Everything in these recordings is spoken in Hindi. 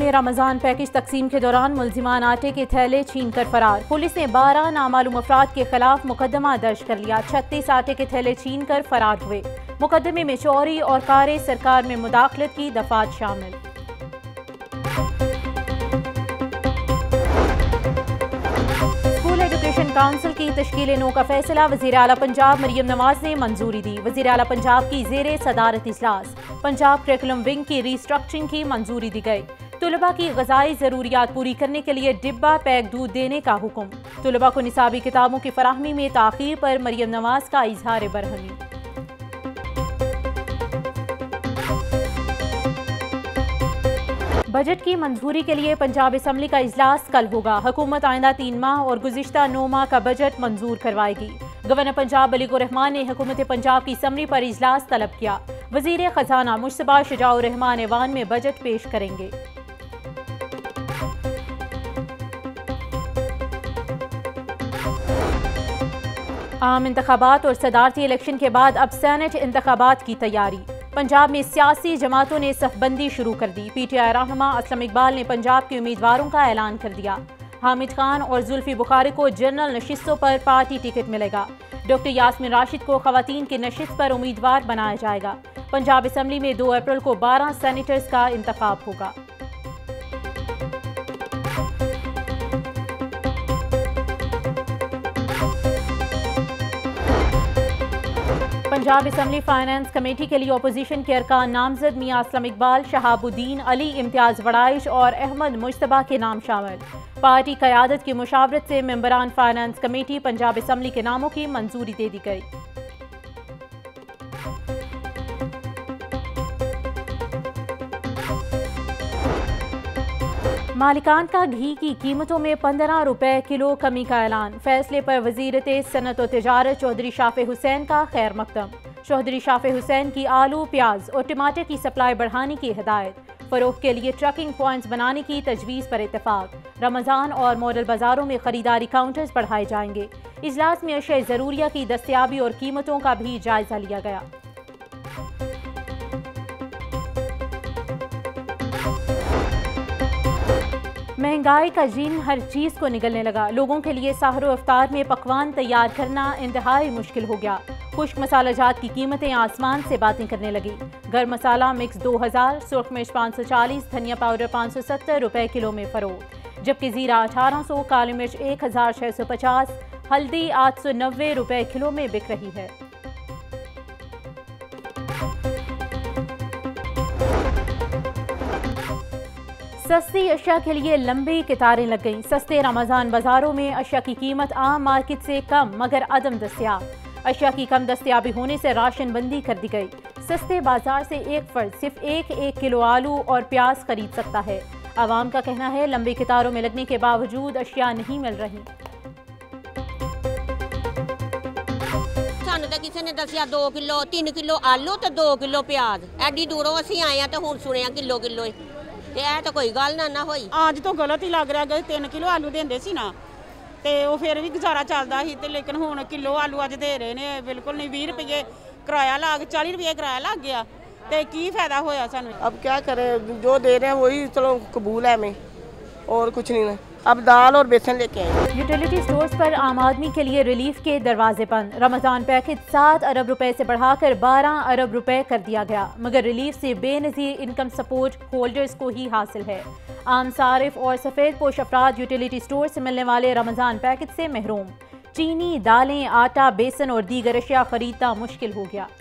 रमजान पैकेज तकसीम के दौरान मुलजिमान आटे के थैले छीन कर फरार। पुलिस ने 12 नामालूम अफराद के खिलाफ मुकदमा दर्ज कर लिया। 36 आटे के थैले छीन कर फरार हुए। मुकदमे में चोरी और कार सरकार में मुदाखलत की दफात शामिल। स्कूल एजुकेशन काउंसिल की तश्कील नो का फैसला वज़ीर आला पंजाब मरियम नवाज ने मंजूरी दी। वज़ीर आला पंजाब की ज़ेरे सदारत इजलास पंजाब करिकुलम विंग की रीस्ट्रक्चरिंग की मंजूरी दी गई। तुलबा की ग़ज़ाई ज़रूरियात पूरी करने के लिए डिब्बा पैक दूध देने का हुक्म। तुलबा को निसाबी किताबों की फराहमी में ताख़ीर पर मरियम नवाज का इजहार बरहमी। बजट की मंजूरी के लिए पंजाब असम्बली का इजलास कल होगा। हुकूमत आइंदा 3 माह और गुज़िश्ता 9 माह का बजट मंजूर करवाएगी। गवर्नर पंजाब मलिकुर रहमान ने हुकूमत पंजाब की असम्बली पर इजलास तलब किया। वज़ीर ख़जाना मुश्तबा शुजाउर रहमान ऐवान में बजट पेश करेंगे। आम इंतखाबात और सदारती इलेक्शन के बाद अब सेनेट इंतखाबात की तैयारी। पंजाब में सियासी जमातों ने सफबंदी शुरू कर दी। PTI रहनुमा असलम इकबाल ने पंजाब के उम्मीदवारों का ऐलान कर दिया। हामिद खान और जुल्फी बुखारी को जनरल नशिस्तों पर पार्टी टिकट मिलेगा। डॉक्टर यास्मीन राशिद को खवातीन की नशिस्त पर उम्मीदवार बनाया जाएगा। पंजाब असम्बली में 2 अप्रैल को 12 सेनेटर्स का इंतखाब होगा। पंजाब असम्बली फाइनेंस कमेटी के लिए अपोजिशन के अरकान नामजद मियां असलम इकबाल, शहाबुद्दीन, अली इम्तियाज वड़ाइश और अहमद मुश्तबा के नाम शामिल। पार्टी क़यादत की मुशावरत से मेंबरान फाइनेंस कमेटी पंजाब असम्बली के नामों की मंजूरी दे दी गई। मालिकान का घी की कीमतों में 15 रुपए किलो कमी का ऐलान। फैसले पर वज़ीरत सनत और तिजारत चौधरी शाफे हुसैन का खैर मकदम। चौधरी शाफे हुसैन की आलू, प्याज और टमाटर की सप्लाई बढ़ाने की हिदायत। फरोख्त के लिए ट्रकिंग पॉइंट्स बनाने की तजवीज़ पर इत्तेफाक। रमज़ान और मॉडल बाजारों में खरीदारी काउंटर्स बढ़ाए जाएंगे। इजलास में अशिया ज़रूरिया की दस्तयाबी और कीमतों का भी जायजा लिया गया। महंगाई का जीन हर चीज़ को निगलने लगा। लोगों के लिए सहरो इफ्तार में पकवान तैयार करना इंतहाई मुश्किल हो गया। खुश्क मसाला जात की कीमतें आसमान से बातें करने लगी। गर्म मसाला मिक्स 2000, सुर्ख मिर्च 540, धनिया पाउडर 570 रुपए किलो में फरोख्त, जबकि ज़ीरा 1800, काली मिर्च 1650, हल्दी 890 रुपए किलो में बिक रही है। सस्ती अशिया के लिए लंबी कतारें लग गईं। सस्ते रमज़ान बाजारों में अशिया की कीमत आम मार्केट से कम मगर अदम दस्तयाब। अशिया की कम दस्तयाबी होने से राशन बंदी कर दी गई। सस्ते बाजार से एक फर्द सिर्फ एक किलो आलू और प्याज खरीद सकता है। आवाम का कहना है लंबी कतारों में लगने के बावजूद अशिया नहीं मिल रही। ਸਾਨੂੰ ਤਾਂ ਕਿਸੇ ਨੇ ਦੱਸਿਆ 2 किलो 3 किलो आलू ਤੇ 2 किलो प्याज। ਐਡੀ ਦੂਰੋਂ ਅਸੀਂ ਆਏ ਆ ਤੇ ਹੁਣ ਸੁਣਿਆ ਕਿਲੋ ਹੀ ਤੇ ਇਹ ਤਾਂ ਕੋਈ ਗੱਲ ਨਾ ਹੋਈ। ਅੱਜ ਤੋਂ ਗਲਤ ਹੀ ਲੱਗ ਰਿਹਾ ਕਿ 3 ਕਿਲੋ ਆਲੂ ਦਿੰਦੇ ਸੀ ਨਾ ਤੇ ਉਹ ਫਿਰ ਵੀ ਗੁਜ਼ਾਰਾ ਚੱਲਦਾ ਸੀ ਤੇ ਲੇਕਿਨ ਹੁਣ ਕਿਲੋ ਆਲੂ ਅੱਜ ਦੇ ਰਹੇ ਨੇ ਬਿਲਕੁਲ ਨਹੀਂ। 20 ਰੁਪਏ ਕਿਰਾਇਆ ਲੱਗ 40 ਰੁਪਏ ਕਿਰਾਇਆ ਲੱਗ ਗਿਆ ਤੇ ਕੀ फायदा होया ਸਾਨੂੰ। अब क्या करें, जो दे रहे हैं वही चलो कबूल है हमें, और कुछ नहीं है। अब दाल और बेसन लेके आए। यूटिलिटी स्टोर्स पर आम आदमी के लिए रिलीफ के दरवाजे बंद। रमज़ान पैकेज 7 अरब रुपए से बढ़ाकर 12 अरब रुपए कर दिया गया, मगर रिलीफ से बेनज़ीर इनकम सपोर्ट होल्डर्स को ही हासिल है। आम सारिफ और सफ़ेद पोश अफराद यूटिलिटी स्टोर से मिलने वाले रमज़ान पैकेज से महरूम। चीनी, दालें, आटा, बेसन और दीगर अशिया खरीदना मुश्किल हो गया।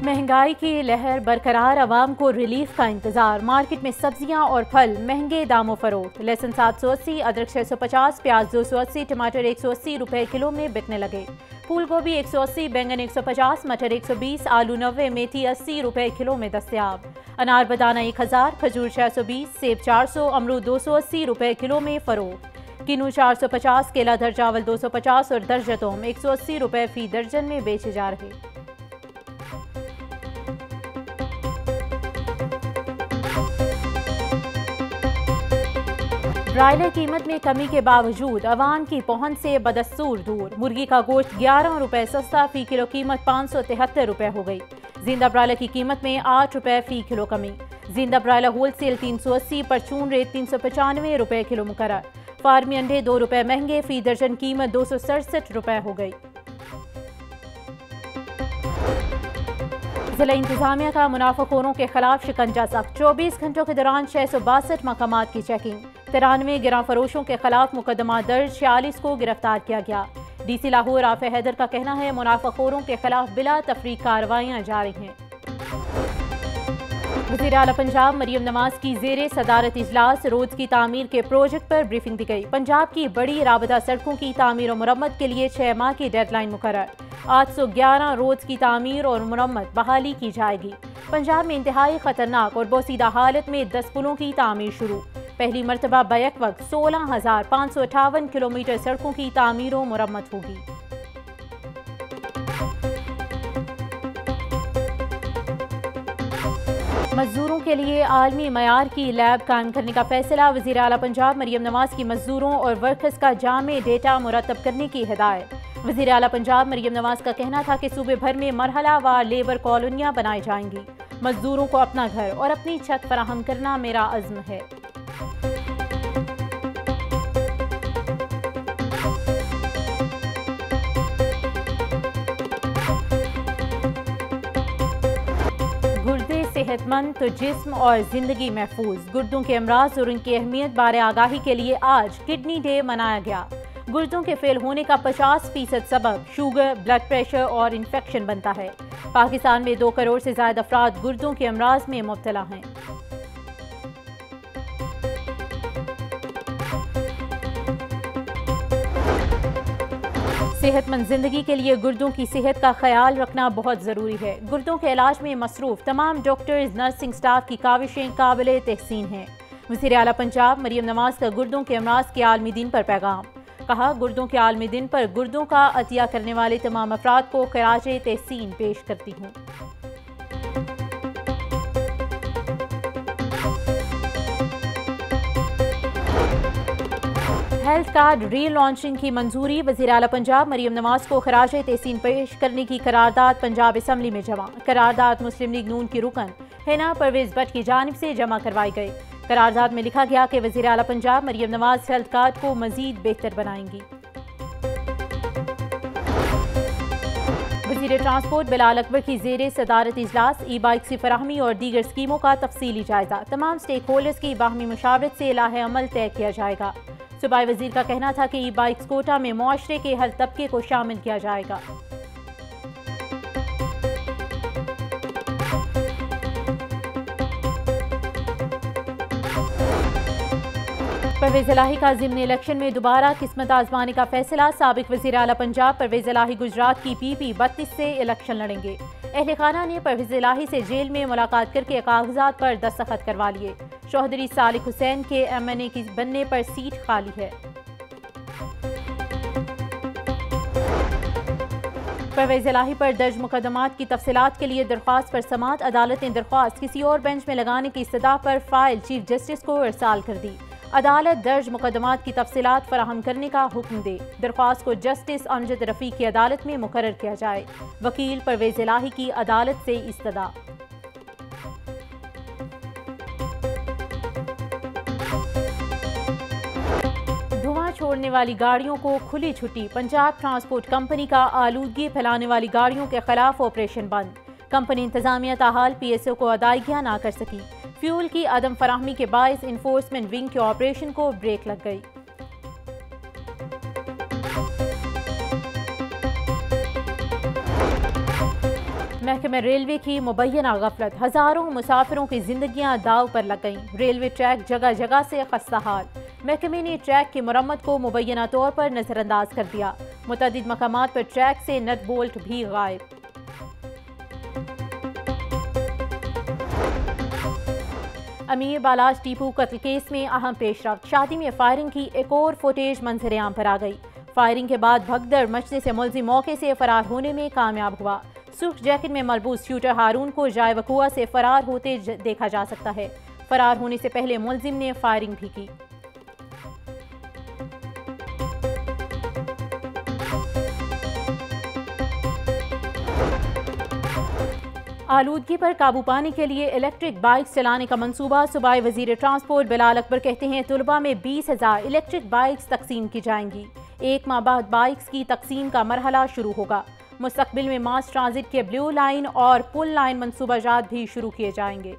महंगाई की लहर बरकरार, आवाम को रिलीफ का इंतजार। मार्केट में सब्जियां और फल महंगे दामों फरोख्त। लहसुन 780, अदरक 650, प्याज 280, टमाटर 180 रुपए किलो में बिकने लगे। फूल गोभी 180, बैंगन 150, मटर 120, आलू 90, मेथी 80 रुपए किलो में दस्तयाब। अनार बदाना 1000, खजूर 620, सेब 400, अमरूद 280 रुपए किलो में फरोख्त। किन्नू 450, केला दर चावल 250 और दर्जतोम 180 रुपए फी दर्जन में बेचे जा रहे। ब्रायलर कीमत में कमी के बावजूद अवाम की पहुंच से बदस्तूर दूर। मुर्गी का गोश्त 11 रुपए सस्ता, फी किलो कीमत 573 रुपए हो गई। जिंदा ब्रायलर की कीमत में 8 रुपए फी किलो कमी। जिंदा ब्रायलर होलसेल 380, परचून रेट 395 रुपए किलो मुकर्रर। फार्मी अंडे 2 रुपए महंगे, फी दर्जन कीमत 267 रुपए हो गई। जिला इंतजामिया का मुनाफाखोरों के खिलाफ शिकंजा सख्त। 24 घंटों के दौरान 662 मकामात की चेकिंग। 93 गिरा फरोशों के खिलाफ मुकदमा दर्ज, 46 को गिरफ्तार किया गया। DC लाहौर आफे हैदर का कहना है मुनाफाखोरों के खिलाफ बिला तफरीक कार्रवाइयां जारी हैं। वज़ीर आला पंजाब मरियम नवाज की ज़ेरे सदारत इजलास रोड्स की तामीर के प्रोजेक्ट पर ब्रीफिंग दी गई। पंजाब की बड़ी राबता सड़कों की तामीर और मुरम्मत के लिए 6 माह की डेडलाइन मुकर्रर। 811 रोड्स की तामीर और मुरम्मत बहाली की जाएगी। पंजाब में इंतहाई खतरनाक और बोसीदा हालत में 10 पुलों की तामीर शुरू। पहली मरतबा बैक वक्त 16,558 किलोमीटर सड़कों की तामीर और मुरम्मत होगी। मजदूरों के लिए आलमी मयार की लैब कायम करने का फैसला। वज़ीर आला पंजाब मरियम नवाज की मजदूरों और वर्कर्स का जामे डेटा मुरतब करने की हिदायत। वज़ीर आला पंजाब मरियम नवाज का कहना था कि सूबे भर में मरहलावार लेबर कॉलोनियाँ बनाई जाएंगी। मजदूरों को अपना घर और अपनी छत फराहम करना मेरा अज़्म है। सेहतमंद तो जिस्म और जिंदगी महफूज। गुर्दों के अमराज और उनकी अहमियत बारे आगाही के लिए आज किडनी डे मनाया गया। गुर्दों के फेल होने का 50% सबब शुगर, ब्लड प्रेशर और इन्फेक्शन बनता है। पाकिस्तान में 2 करोड़ से ज्यादा अफराद गुर्दों के अमराज में मुब्तला हैं। सेहतमंद जिंदगी के लिए गुर्दों की सेहत का ख्याल रखना बहुत ज़रूरी है। गुर्दों के इलाज में मसरूफ़ तमाम डॉक्टर्स, नर्सिंग स्टाफ की काविशें काबिल तहसीन हैं। वज़ीर आला पंजाब मरियम नवाज का गुर्दों के अमराज के आलमी दिन पर पैगाम। कहा, गुर्दों के आलमी दिन पर गुर्दों का अतिया करने वाले तमाम अफराद को खराज तहसीन पेश करती हूँ। हेल्थ कार्ड री लॉन्चिंग की मंजूरी। वज़ीर आला पंजाब मरियम नवाज को खराज तहसीन पेश करने की करारदाद पंजाब असम्बली में जमा। करारदाद मुस्लिम लीग नून की रुकन हिना परवेज भट्ट की जानिब से जमा करवाई गई। करारदाद में लिखा गया कि वज़ीर आला पंजाब मरियम नवाज हेल्थ कार्ड को मजीद बेहतर बनाएंगी। वज़ीर ट्रांसपोर्ट बिलाल अकबर की ज़ेरे सदारत इजलास ई बाइक की फराहमी और दीगर स्कीमों का तफसीली जायजा। तमाम स्टेक होल्डर्स की बाहमी मुशावरत से लाहे अमल तय किया जाएगा। सूबाई वज़ीर का कहना था कि ई बाइक्स कोटा में मुआशरे के हर तबके को शामिल किया जाएगा। परवेज इलाही का ज़िम्नी इलेक्शन में दोबारा किस्मत आजमाने का फैसला। साबिक वज़ीर आला पंजाब परवेज इलाही गुजरात की PP 32 से इलेक्शन लड़ेंगे। अहले खाना ने परवेज इलाही से जेल में मुलाकात करके कागजात पर दस्तखत करवा लिए। चौधरी सालिक हुसैन के MNA की बनने पर सीट खाली है। परवेज इलाही पर दर्ज मुकदमात की तफसीलात के लिए दरख्वास्त पर समाअत। अदालत ने दरख्वास्त किसी और बेंच में लगाने की इस्तदा पर फाइल चीफ जस्टिस को इरसाल कर दी। अदालत दर्ज मुकदमात की तफसीलात फराहम करने का हुक्म दे। दरख्वास्त को जस्टिस अमजद रफ़ीक की अदालत में मुकर्रर किया जाए। वकील परवेज इलाही की अदालत से इस्तदा। धुआं छोड़ने वाली गाड़ियों को खुली छुट्टी। पंजाब ट्रांसपोर्ट कंपनी का आलूदगी फैलाने वाली गाड़ियों के खिलाफ ऑपरेशन बंद। कंपनी इंतजामिया ताहाल PSO को अदायगियां ना कर सकी। फ्यूल की अदम फराहमी के बायस इन्फोर्समेंट विंग के ऑपरेशन को ब्रेक लग गई। महकमे रेलवे की मुबैना गफलत। हजारों मुसाफिरों की जिंदगियां दाव पर लग गईं। रेलवे ट्रैक जगह जगह से खस्ता हाल। महकमे ने ट्रैक की मरम्मत को मुबैना तौर पर नजरअंदाज कर दिया। मुतअद्दिद मकामात पर ट्रैक से नट बोल्ट भी गायब। अमीर बालाज टीपू कत्ल केस में अहम पेशरफ्त। शादी में फायरिंग की एक और फुटेज मंजर आम पर आ गई। फायरिंग के बाद भगदड़ मचने से मुलजिम मौके से फरार होने में कामयाब हुआ। सुर्ख जैकेट में मलबूस शूटर हारून को जाए वकुआ से फरार होते देखा जा सकता है। फरार होने से पहले मुलजिम ने फायरिंग भी की। आलूदगी पर काबू पाने के लिए इलेक्ट्रिक बाइक्स चलाने का मंसूबा। सूबाई वजीर ट्रांसपोर्ट बिलाल अकबर कहते हैं तलबा में 20,000 इलेक्ट्रिक बाइक्स तकसीम की जाएंगी। 1 माह बाद बाइक्स की तकसीम का मरहला शुरू होगा। मुस्तकबिल में मास ट्रांजिट के ब्लू लाइन और पुल लाइन मंसूबाजात भी शुरू किए जाएंगे।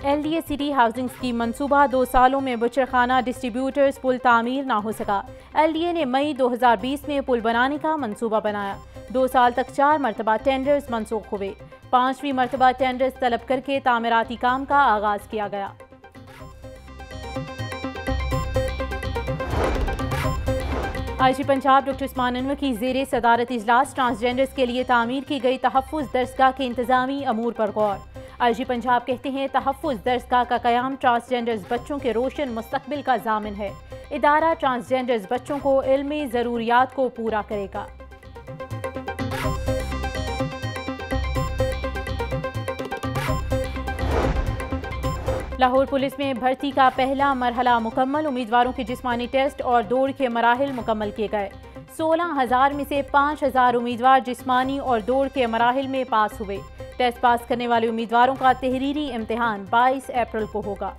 LDA सिटी हाउसिंग स्कीम मंसूबा 2 सालों में बुचरखाना डिस्ट्रीब्यूटर्स पुल तामीर ना हो सका। LDA ने मई 2020 में पुल बनाने का मंसूबा बनाया। 2 साल तक 4 मरतबा टेंडर्स मनसूख हुए। 5वीं मरतबा टेंडर्स तलब करके तामीराती काम का आगाज किया गया। IG पंजाब डॉक्टर उस्मान अनवर की ज़ेरे सदारत इजलास ट्रांसजेंडर्स के लिए तामीर की गई तहफ़्फ़ुज़ दरसगाह के इंतज़ामी अमूर पर गौर। IG पंजाब कहते हैं तहफ़्फ़ुज़ दरसगाह का क़याम ट्रांसजेंडर्स बच्चों के रोशन मुस्तक़बिल का ज़ामिन है। इदारा ट्रांसजेंडर्स बच्चों को इल्मी ज़रूरियात को पूरा करेगा। लाहौर पुलिस में भर्ती का पहला मरहला मुकम्मल। उम्मीदवारों के जिस्मानी टेस्ट और दौड़ के मराहिल मुकम्मल किए गए। 16,000 में से 5,000 उम्मीदवार जिस्मानी और दौड़ के मराहिल में पास हुए। टेस्ट पास करने वाले उम्मीदवारों का तहरीरी इम्तिहान 22 अप्रैल को होगा।